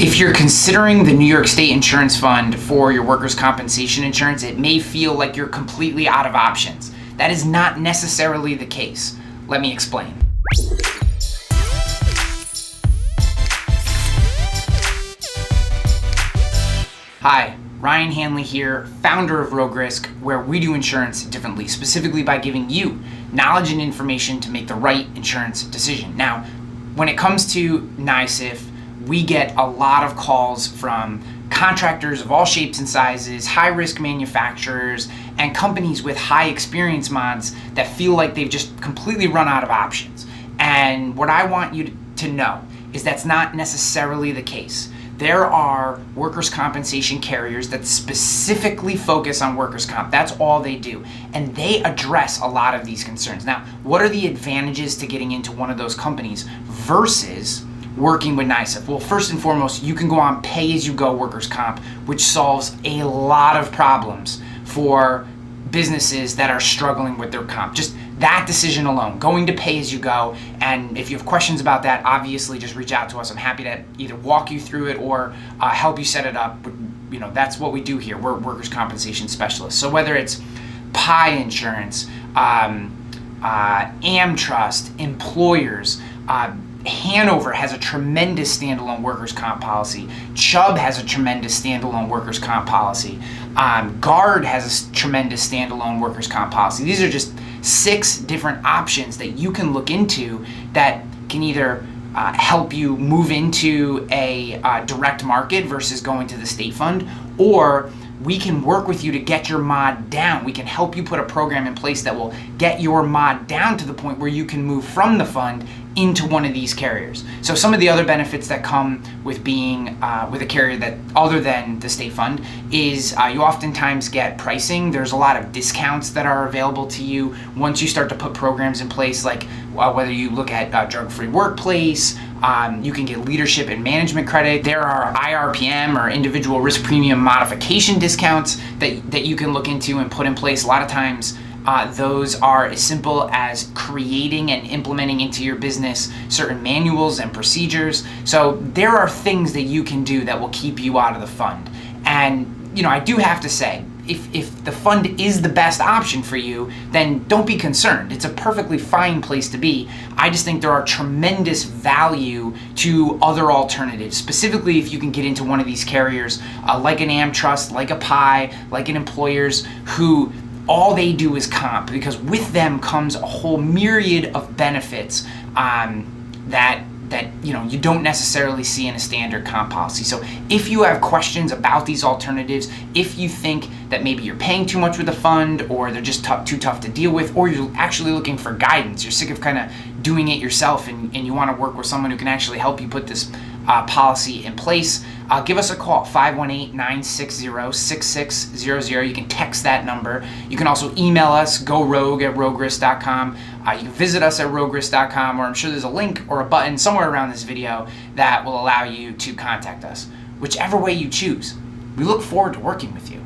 If you're considering the New York State Insurance Fund for your workers' compensation insurance, it may feel like you're completely out of options. That is not necessarily the case. Let me explain. Hi, Ryan Hanley here, founder of Rogue Risk, where we do insurance differently, specifically by giving you knowledge and information to make the right insurance decision. Now, when it comes to NYSIF, we get a lot of calls from contractors of all shapes and sizes, high-risk manufacturers, and companies with high experience mods that feel like they've just completely run out of options. And what I want you to know is that's not necessarily the case. There are workers' compensation carriers that specifically focus on workers' comp. That's all they do. And they address a lot of these concerns. Now, what are the advantages to getting into one of those companies versus working with NYSIF? Well, first and foremost, you can go on pay-as-you-go workers' comp, which solves a lot of problems for businesses that are struggling with their comp. Just that decision alone, going to pay-as-you-go. And if you have questions about that, obviously just reach out to us. I'm happy to either walk you through it or help you set it up. You know, that's what we do here. We're workers' compensation specialists. So whether it's PI insurance, AmTrust, employers, Hanover has a tremendous standalone workers' comp policy. Chubb has a tremendous standalone workers' comp policy. Guard has a tremendous standalone workers' comp policy. These are just 6 different options that you can look into that can either help you move into a direct market versus going to the state fund, or we can work with you to get your mod down. We can help you put a program in place that will get your mod down to the point where you can move from the fund into one of these carriers. So some of the other benefits that come with being with a carrier that other than the state fund is you oftentimes get pricing. There's a lot of discounts that are available to you once you start to put programs in place, like whether you look at drug-free workplace, you can get leadership and management credit. There are IRPM or individual risk premium modification discounts that you can look into and put in place. A lot of times those are as simple as creating and implementing into your business certain manuals and procedures. So there are things that you can do that will keep you out of the fund. And you know, I do have to say, if the fund is the best option for you, then don't be concerned. It's a perfectly fine place to be. I just think there are tremendous value to other alternatives, specifically if you can get into one of these carriers like an AmTrust, like a PI, like an Employers, who all they do is comp, because with them comes a whole myriad of benefits that you know you don't necessarily see in a standard comp policy. So if you have questions about these alternatives, if you think that maybe you're paying too much with the fund, or they're just too tough to deal with, or you're actually looking for guidance, you're sick of kind of doing it yourself, and you want to work with someone who can actually help you put this policy in place, give us a call, 518-960-6600. You can text that number. You can also email us, gorogue@roguerisk.com. You can visit us at roguerisk.com, or I'm sure there's a link or a button somewhere around this video that will allow you to contact us. Whichever way you choose, we look forward to working with you.